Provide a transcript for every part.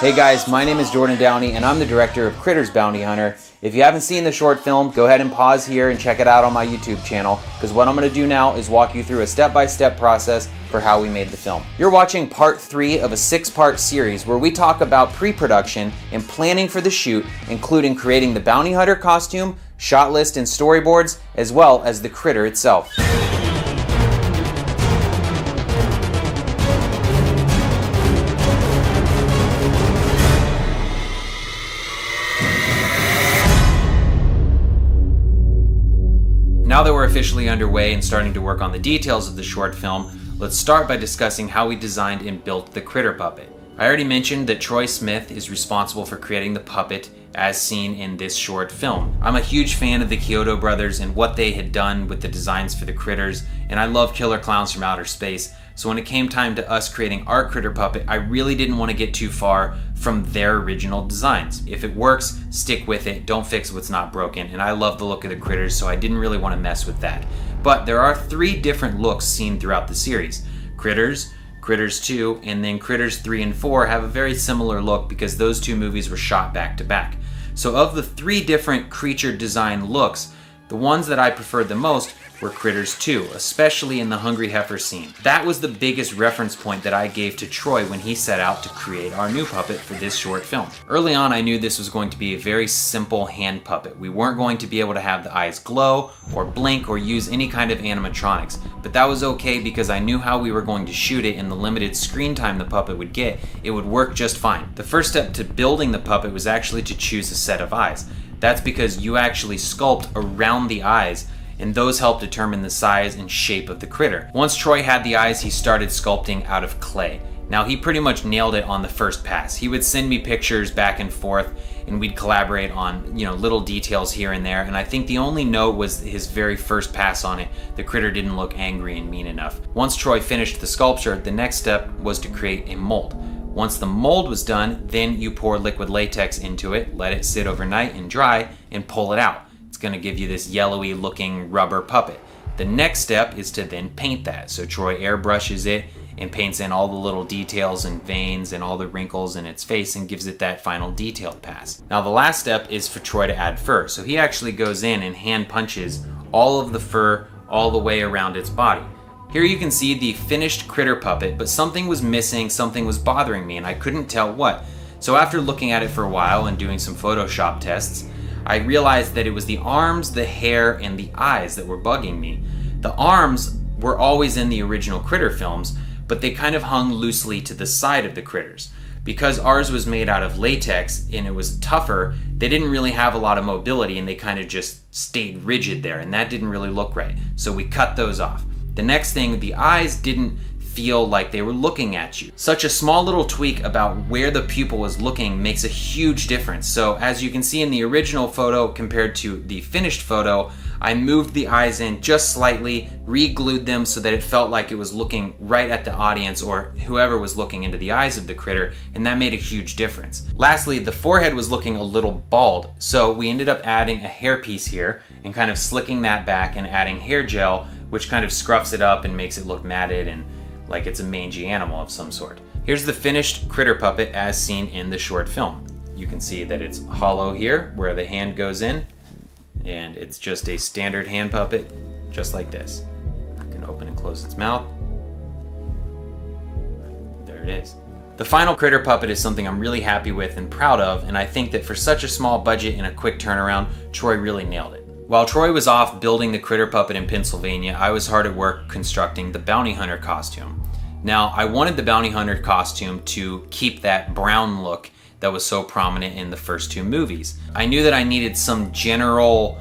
Hey guys, my name is Jordan Downey and I'm the director of Critters Bounty Hunter. If you haven't seen the short film, go ahead and pause here and check it out on my YouTube channel, because what I'm going to do now is walk you through a step-by-step process for how we made the film. You're watching part 3 of a 6-part series where we talk about pre-production and planning for the shoot, including creating the bounty hunter costume, shot list and storyboards, as well as the critter itself. Now that we're officially underway and starting to work on the details of the short film, let's start by discussing how we designed and built the critter puppet. I already mentioned that Troy Smith is responsible for creating the puppet as seen in this short film. I'm a huge fan of the Kyoto brothers and what they had done with the designs for the critters, and I love Killer Clowns from Outer Space, so when it came time to us creating our critter puppet, I really didn't want to get too far from their original designs. If it works, stick with it, don't fix what's not broken, and I love the look of the critters, so I didn't really want to mess with that. But there are 3 different looks seen throughout the series. Critters, Critters 2, and then Critters 3 and 4 have a very similar look because those 2 movies were shot back to back. So of the 3 different creature design looks, the ones that I preferred the most were Critters 2, especially in the Hungry Heifer scene. That was the biggest reference point that I gave to Troy when he set out to create our new puppet for this short film. Early on, I knew this was going to be a very simple hand puppet. We weren't going to be able to have the eyes glow or blink or use any kind of animatronics, but that was okay because I knew how we were going to shoot it and the limited screen time the puppet would get, it would work just fine. The first step to building the puppet was actually to choose a set of eyes. That's because you actually sculpt around the eyes, and those help determine the size and shape of the critter. Once Troy had the eyes, he started sculpting out of clay. Now, he pretty much nailed it on the first pass. He would send me pictures back and forth, and we'd collaborate on, little details here and there, and I think the only note was his very first pass on it. The critter didn't look angry and mean enough. Once Troy finished the sculpture, the next step was to create a mold. Once the mold was done, then you pour liquid latex into it, let it sit overnight and dry, and pull it out. It's going to give you this yellowy looking rubber puppet. The next step is to then paint that. So Troy airbrushes it and paints in all the little details and veins and all the wrinkles in its face and gives it that final detailed pass. Now the last step is for Troy to add fur. So he actually goes in and hand punches all of the fur all the way around its body. Here you can see the finished critter puppet, but something was missing, something was bothering me, and I couldn't tell what. So after looking at it for a while and doing some Photoshop tests, I realized that it was the arms, the hair, and the eyes that were bugging me. The arms were always in the original critter films, but they kind of hung loosely to the side of the critters. Because ours was made out of latex and it was tougher, they didn't really have a lot of mobility and they kind of just stayed rigid there, and that didn't really look right. So we cut those off. The next thing, the eyes didn't feel like they were looking at you. Such a small little tweak about where the pupil was looking makes a huge difference. So as you can see in the original photo compared to the finished photo, I moved the eyes in just slightly, re-glued them so that it felt like it was looking right at the audience or whoever was looking into the eyes of the critter, and that made a huge difference. Lastly, the forehead was looking a little bald, so we ended up adding a hairpiece here and kind of slicking that back and adding hair gel, which kind of scruffs it up and makes it look matted and like it's a mangy animal of some sort. Here's the finished critter puppet as seen in the short film. You can see that it's hollow here where the hand goes in, and it's just a standard hand puppet just like this. You can open and close its mouth. There it is. The final critter puppet is something I'm really happy with and proud of, and I think that for such a small budget and a quick turnaround, Troy really nailed it. While Troy was off building the critter puppet in Pennsylvania, I was hard at work constructing the bounty hunter costume. Now, I wanted the bounty hunter costume to keep that brown look that was so prominent in the first 2 movies. I knew that I needed some general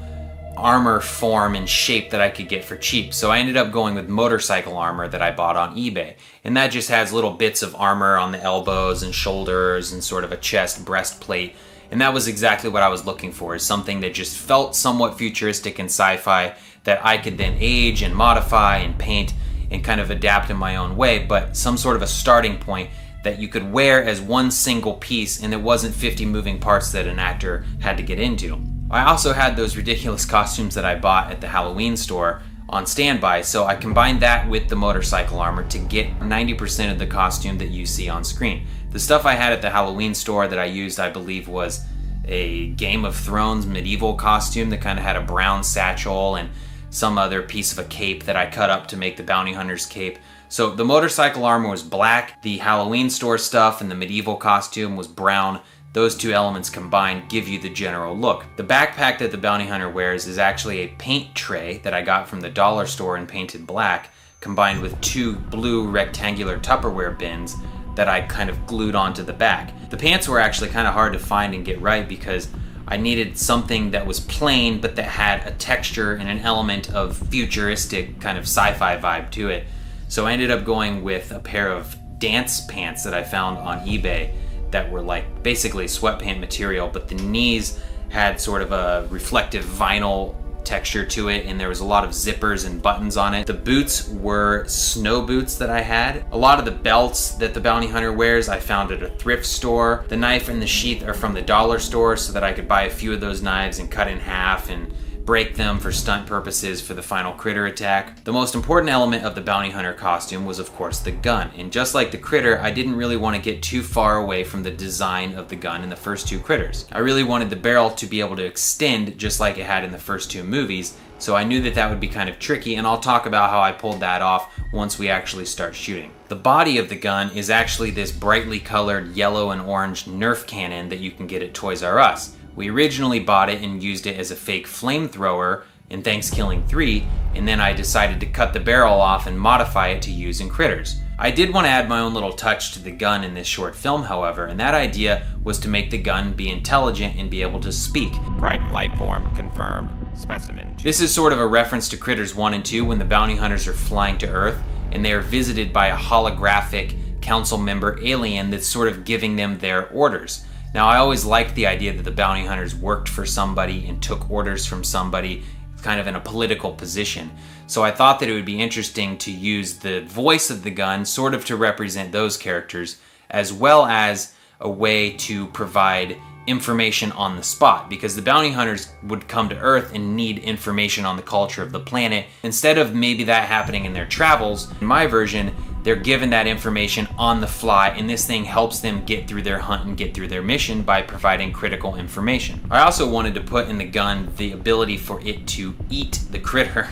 armor form and shape that I could get for cheap, so I ended up going with motorcycle armor that I bought on eBay. And that just has little bits of armor on the elbows and shoulders and sort of a chest breastplate. And that was exactly what I was looking for, is something that just felt somewhat futuristic and sci-fi that I could then age and modify and paint and kind of adapt in my own way, but some sort of a starting point that you could wear as one single piece and it wasn't 50 moving parts that an actor had to get into. I also had those ridiculous costumes that I bought at the Halloween store on standby. So I combined that with the motorcycle armor to get 90% of the costume that you see on screen. The stuff I had at the Halloween store that I used, I believe, was a Game of Thrones medieval costume that kind of had a brown satchel and some other piece of a cape that I cut up to make the bounty hunter's cape. So the motorcycle armor was black, the Halloween store stuff and the medieval costume was brown. Those two elements combined give you the general look. The backpack that the bounty hunter wears is actually a paint tray that I got from the dollar store and painted black, combined with two blue rectangular Tupperware bins that I kind of glued onto the back. The pants were actually kind of hard to find and get right because I needed something that was plain but that had a texture and an element of futuristic kind of sci-fi vibe to it. So I ended up going with a pair of dance pants that I found on eBay that were like basically sweatpant material, but the knees had sort of a reflective vinyl texture to it, and there was a lot of zippers and buttons on it. The boots were snow boots that I had. A lot of the belts that the bounty hunter wears I found at a thrift store. The knife and the sheath are from the dollar store so that I could buy a few of those knives and cut in half and break them for stunt purposes for the final critter attack. The most important element of the bounty hunter costume was of course the gun, and just like the critter, I didn't really want to get too far away from the design of the gun in the first two critters. I really wanted the barrel to be able to extend just like it had in the first two movies, so I knew that that would be kind of tricky, and I'll talk about how I pulled that off once we actually start shooting. The body of the gun is actually this brightly colored yellow and orange Nerf cannon that you can get at Toys R Us. We originally bought it and used it as a fake flamethrower in Thanksgiving 3, and then I decided to cut the barrel off and modify it to use in Critters. I did want to add my own little touch to the gun in this short film, however, and that idea was to make the gun be intelligent and be able to speak. Bright light form confirmed. Specimen. This is sort of a reference to Critters 1 and 2 when the bounty hunters are flying to Earth and they are visited by a holographic council member alien that's sort of giving them their orders. Now, I always liked the idea that the bounty hunters worked for somebody and took orders from somebody, kind of in a political position. So I thought that it would be interesting to use the voice of the gun sort of to represent those characters, as well as a way to provide information on the spot, because the bounty hunters would come to Earth and need information on the culture of the planet. Instead of maybe that happening in their travels, in my version, they're given that information on the fly, and this thing helps them get through their hunt and get through their mission by providing critical information. I also wanted to put in the gun the ability for it to eat the critter,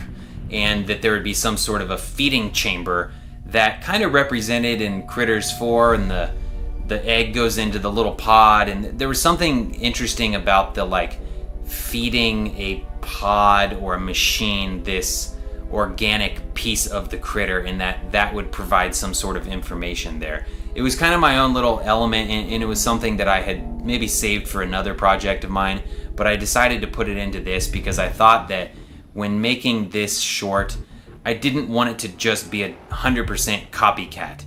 and that there would be some sort of a feeding chamber that kind of represented in Critters 4, and the egg goes into the little pod, and there was something interesting about the like feeding a pod or a machine this organic piece of the critter, and that would provide some sort of information there. It was kind of my own little element, and it was something that I had maybe saved for another project of mine, but I decided to put it into this because I thought that when making this short, I didn't want it to just be 100% copycat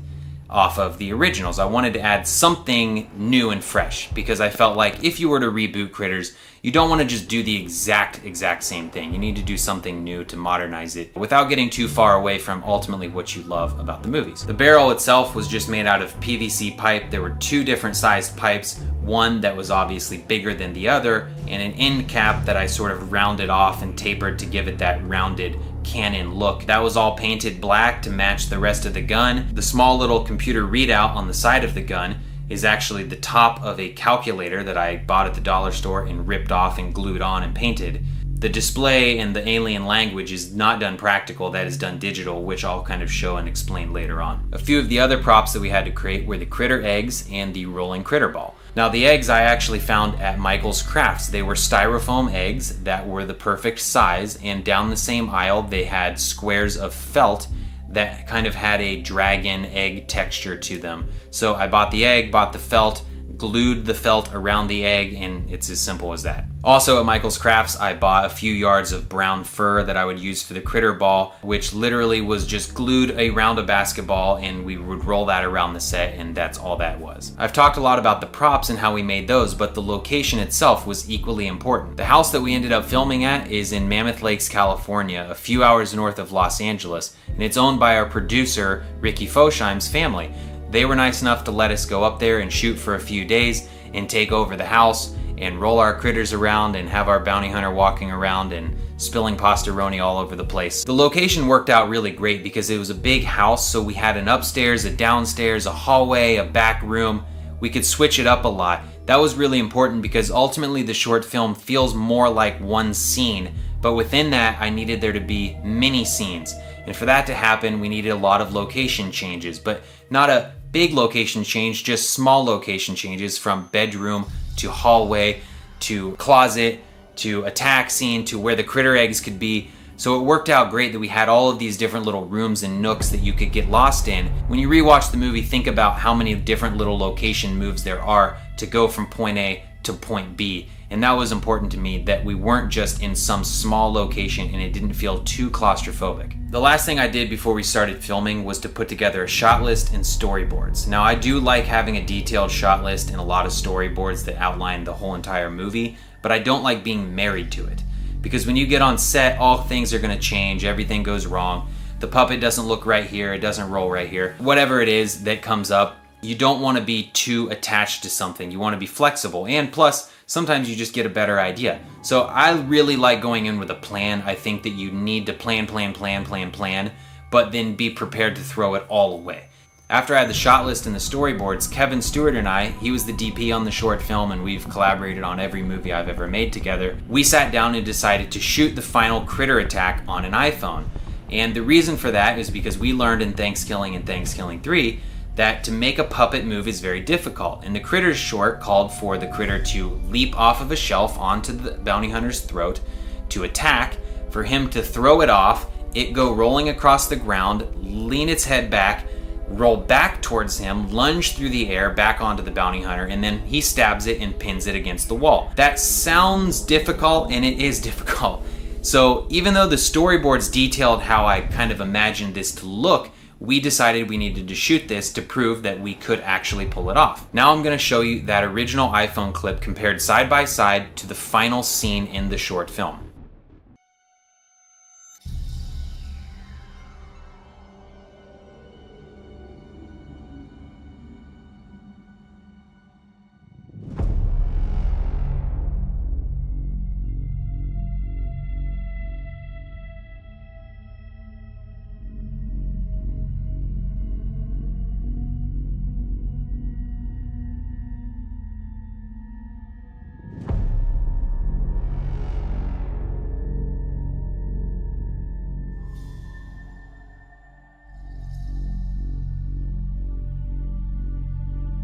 off of the originals. I wanted to add something new and fresh, because I felt like if you were to reboot Critters, you don't want to just do the exact same thing. You need to do something new to modernize it without getting too far away from ultimately what you love about the movies. The barrel itself was just made out of PVC pipe. There were two different sized pipes, one that was obviously bigger than the other, and an end cap that I sort of rounded off and tapered to give it that rounded cannon look. That was all painted black to match the rest of the gun. The small little computer readout on the side of the gun is actually the top of a calculator that I bought at the dollar store and ripped off and glued on and painted. The display and the alien language is not done practical, that is done digital, which I'll kind of show and explain later on. A few of the other props that we had to create were the critter eggs and the rolling critter ball. Now, the eggs I actually found at Michael's Crafts. They were styrofoam eggs that were the perfect size, and down the same aisle they had squares of felt that kind of had a dragon egg texture to them. So I bought the egg, bought the felt, glued the felt around the egg, and it's as simple as that. Also at Michael's Crafts, I bought a few yards of brown fur that I would use for the critter ball, which literally was just glued around a basketball, and we would roll that around the set, and that's all that was. I've talked a lot about the props and how we made those, but the location itself was equally important. The house that we ended up filming at is in Mammoth Lakes, California, a few hours north of Los Angeles, and it's owned by our producer, Ricky Fosheim's family. They were nice enough to let us go up there and shoot for a few days and take over the house and roll our critters around and have our bounty hunter walking around and spilling pastaroni all over the place. The location worked out really great because it was a big house, so we had an upstairs, a downstairs, a hallway, a back room. We could switch it up a lot. That was really important because ultimately the short film feels more like one scene, but within that I needed there to be mini scenes. And for that to happen, we needed a lot of location changes, but not a big location change, just small location changes from bedroom to hallway to closet to attack scene to where the critter eggs could be. So it worked out great that we had all of these different little rooms and nooks that you could get lost in. When you rewatch the movie, think about how many different little location moves there are to go from point A to point B. And that was important to me, that we weren't just in some small location and it didn't feel too claustrophobic. The last thing I did before we started filming was to put together a shot list and storyboards. Now I do like having a detailed shot list and a lot of storyboards that outline the whole entire movie, but I don't like being married to it. Because when you get on set, all things are gonna change, everything goes wrong. The puppet doesn't look right here, it doesn't roll right here. Whatever it is that comes up, you don't wanna be too attached to something. You wanna be flexible, and plus, sometimes you just get a better idea. So I really like going in with a plan. I think that you need to plan, but then be prepared to throw it all away. After I had the shot list and the storyboards, Kevin Stewart and I, he was the DP on the short film and we've collaborated on every movie I've ever made together, we sat down and decided to shoot the final critter attack on an iPhone. And the reason for that is because we learned in Thanksgiving and Thanksgiving 3 that to make a puppet move is very difficult. And the Critters short called for the critter to leap off of a shelf onto the bounty hunter's throat, to attack, for him to throw it off, it go rolling across the ground, lean its head back, roll back towards him, lunge through the air back onto the bounty hunter, and then he stabs it and pins it against the wall. That sounds difficult, and it is difficult. So even though the storyboards detailed how I kind of imagined this to look, we decided we needed to shoot this to prove that we could actually pull it off. Now I'm going to show you that original iPhone clip compared side by side to the final scene in the short film.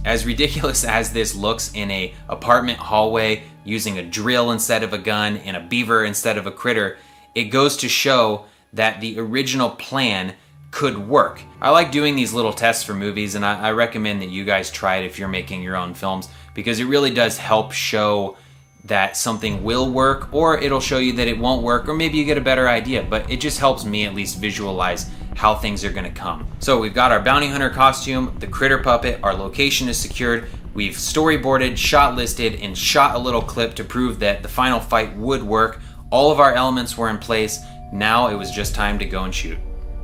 As ridiculous as this looks in a apartment hallway using a drill instead of a gun and a beaver instead of a critter, it goes to show that the original plan could work. I like doing these little tests for movies, and I recommend that you guys try it if you're making your own films, because it really does help show that something will work, or it'll show you that it won't work, or maybe you get a better idea, but it just helps me at least visualize how things are gonna come. So we've got our bounty hunter costume, the critter puppet, our location is secured, we've storyboarded, shot listed, and shot a little clip to prove that the final fight would work. All of our elements were in place. Now it was just time to go and shoot.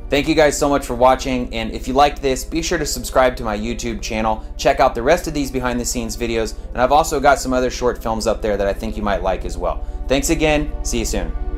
Thank you guys so much for watching, and if you liked this, be sure to subscribe to my YouTube channel. Check out the rest of these behind the scenes videos, and I've also got some other short films up there that I think you might like as well. Thanks again, see you soon.